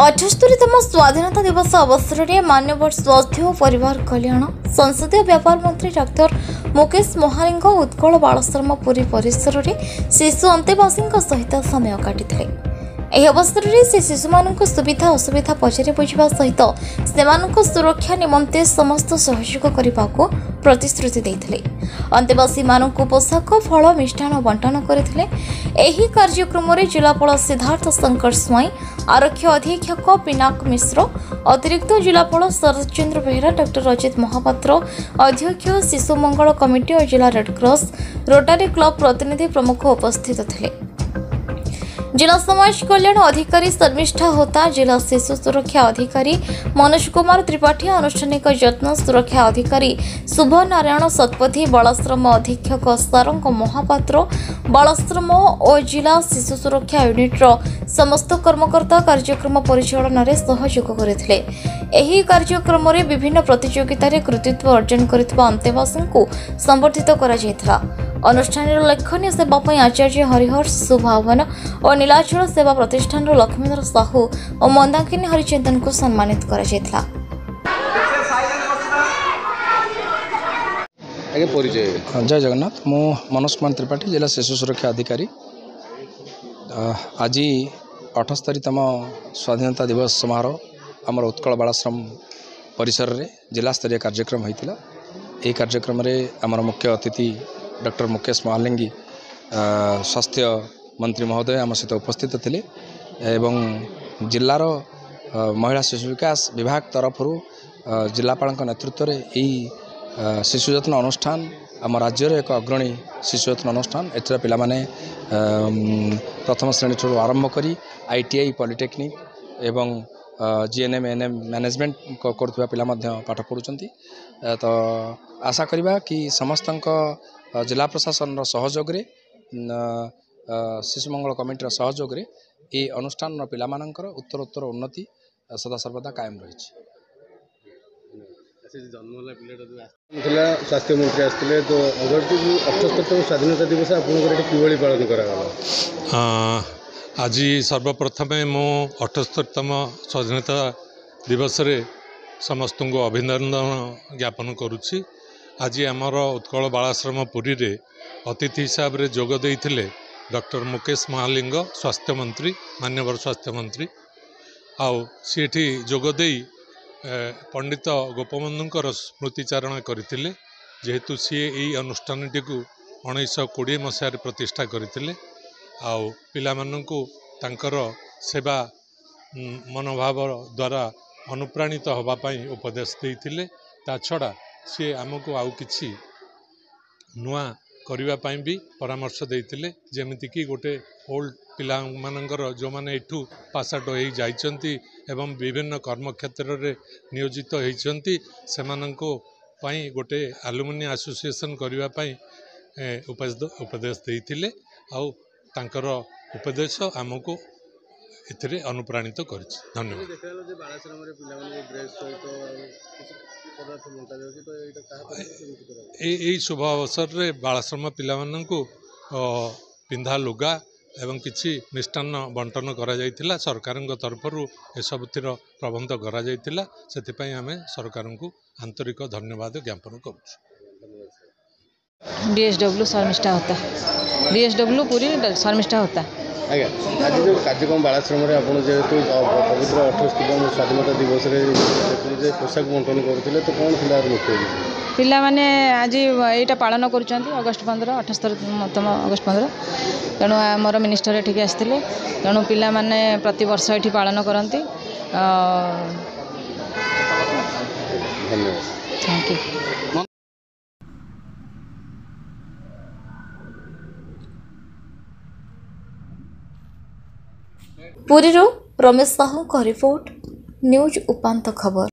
78तम स्वाधीनता दिवस अवसर में मान्यवर स्वास्थ्य और परिवार कल्याण संसदीय व्यापार मंत्री डाक्टर मुकेश महालिंग उत्कल बालाश्रम पुरी परिसर में शिशु अंतेवासी सहित समय काटी ଏହି ଅବସରରେ ସେ ଶିଶୁମାନଙ୍କୁ ସୁବିଧା ଅସୁବିଧା ପଚାରି ବୁଝିବା ସହିତ ସେମାନଙ୍କ ସୁରକ୍ଷା ନିମନ୍ତେ ସମସ୍ତ ସହଯୋଗ କରିବାକୁ ପ୍ରତିଶ୍ରୁତି ଦେଇଥିଲେ। ଅନ୍ତେବାସୀମାନଙ୍କୁ ପୋଷାକ ଫଳ ମିଷ୍ଟାନ୍ନ ବଣ୍ଟନ କରିଥିଲେ। ଏହି କାର୍ଯ୍ୟକ୍ରମରେ ଜିଲ୍ଲାପାଳ ସିଦ୍ଧାର୍ଥ ଶଙ୍କର ସ୍ୱାଇଁ, ଆରକ୍ଷୀ ଅଧୀକ୍ଷକ ପିନାକ ମିଶ୍ର, ଅତିରିକ୍ତ ଜିଲ୍ଲାପାଳ ଶରତ ଚନ୍ଦ୍ର ବେହେରା, ଡକ୍ଟର ଅଜିତ ମହାପାତ୍ର, ଅଧ୍ୟକ୍ଷ ଶିଶୁ ମଙ୍ଗଳ କମିଟି ଓ ଜିଲ୍ଲା ରେଡ୍କ୍ରସ ରୋଟାରୀ କ୍ଲବ ପ୍ରତିନିଧି ପ୍ରମୁଖ ଉପସ୍ଥିତ ଥିଲେ। जिला समाज कल्याण अधिकारी शर्मिष्ठा होता, जिला शिशु सुरक्षा अधिकारी मनोज कुमार त्रिपाठी, अनुष्ठानिक यत्न सुरक्षा अधिकारी शुभ नारायण सतपथी, बालाश्रम अधीक्षक सारंग महापात्र, बालाश्रम और जिला शिशु सुरक्षा यूनिट्र समस्त कर्मकर्ता कार्यक्रम परिचालन में सहयोग करते। ଏହି କାର୍ଯ୍ୟକ୍ରମରେ ବିଭିନ୍ନ ପ୍ରତିଯୋଗିତାରେ କୃତିତ୍ୱ ଅର୍ଜନ କରିଥିବା ଅନ୍ତେବାସୀଙ୍କୁ ସମ୍ବର୍ଦ୍ଧିତ କରାଯାଇଥିଲା। ଅନୁଷ୍ଠାନର ଲକ୍ଷଣୀୟ ସେବା ପାଇଁ ଆଚାର୍ଯ୍ୟ ହରିହର ଶିଶୁ ଭବନ ଓ ନୀଳାଚଳ ସେବା ପ୍ରତିଷ୍ଠାନର ଲକ୍ଷ୍ମୀଧର ସାହୁ ଓ ମନ୍ଦାକିନୀ ହରିଚନ୍ଦନଙ୍କୁ ସମ୍ମାନିତ କରାଯାଇଥିଲା। जय जगन्नाथ, मु मनोज कुमार त्रिपाठी, जिला शिशु सुरक्षा अधिकारी। आज 78तम स्वाधीनता दिवस समारोह आमर उत्कल बालाश्रम परिसर रे जिला स्तरीय कार्यक्रम होता। यह कार्यक्रम रे आमर मुख्य अतिथि डॉक्टर मुकेश महालिंगी स्वास्थ्य मंत्री महोदय आम सहित उपस्थित थे एवं जिलार महिला शिशु विकास विभाग तरफ जिलापाल नेतृत्व में यही शिशु यत्न अनुष्ठान आम राज्यर एक अग्रणी शिशु यत्न अनुष्ठान एथर पिला माने प्रथम श्रेणी ठूँ आरंभ करी ITI पॉलिटेक्निक एवं GNM NM मैनेजमेंट करुवा पिला पाठ पढ़ुंट। तो आशा करिबा कि समस्त जिला प्रशासन सहयोग रे शिशु मंगल कमिटी सहयोग रे ये अनुष्ठान पिला मानकर उत्तरोत्तर उन्नति सदा सर्वदा कायम रही। स्वास्थ्य मंत्री आसते तो अगस्त 78तम स्वाधीनता दिवस आपड़ी पालन करा आज सर्वप्रथम मु 78तम स्वाधीनता दिवस रे समस्त को अभिनंदन ज्ञापन करुच्ची। आज आमर उत्कल बालाश्रम पुरी रे अतिथि हिसाब रे जोग देइथिले डॉक्टर मुकेश महालिंग स्वास्थ्य मंत्री, मान्यवर स्वास्थ्य मंत्री आउ सीठी जोग देई पंडित गोपबंधुंकर स्मृतिचारण करथिले। जेहेतु सी यही अनुष्ठानटी को 1920 मसीह प्रतिष्ठा करथिले आउ पिला माननकु तांकर सेवा मनोभाव द्वारा अनुप्राणित होबा पई उपदेश देइथिले। ता छड़ा सी आमको आउ किछि नुआ करिवा पई भी परामर्श देइथिले। जेमिति कि गोटे ओल्ड पिला मानकर जो माने एठू पास आउट हो जाइछंती एवं विभिन्न कर्म क्षेत्र रे नियोजित होइछंती सेमाननको पई गोटे एलुमिनी एसोसिएशन करिवा पई उपदेश देइथिले आउ तांकर उपदेश आमको एथिरे अनुप्राणित करछि। धन्यवाद। यही शुभ अवसर रे बालाश्रम पिला माननकु पिंधा लुगा एवं किछि मिष्टान्न बंटन करा जाइथिला। सरकारक तरफरु ए सबथिर प्रबंध करा जाइथिला। सेथिपई आमे सरकारक आंतरिक धन्यवाद ज्ञापन करूछु। DSW शर्मिष्ठा होता, DSW पूरी शर्मिष्ठा होता। आज्ञा आज जो कार्यक्रम बालाश्रम आपड़ जेहेतु पवित्र 78तम स्वाधीनता दिवस पोशाक बंटन करते तो कौन था मुख्य पिला माने आज यहाँ पालन करुँच अगस्ट 15 78तम अगस्ट 15 तेणु आमर मिनिस्टर एठिक आसते तेणु पिला माने प्रति वर्ष ये पालन करती। धन्यवाद। Thank you. पुरी रमेश साहू का रिपोर्ट, न्यूज उपांत खबर।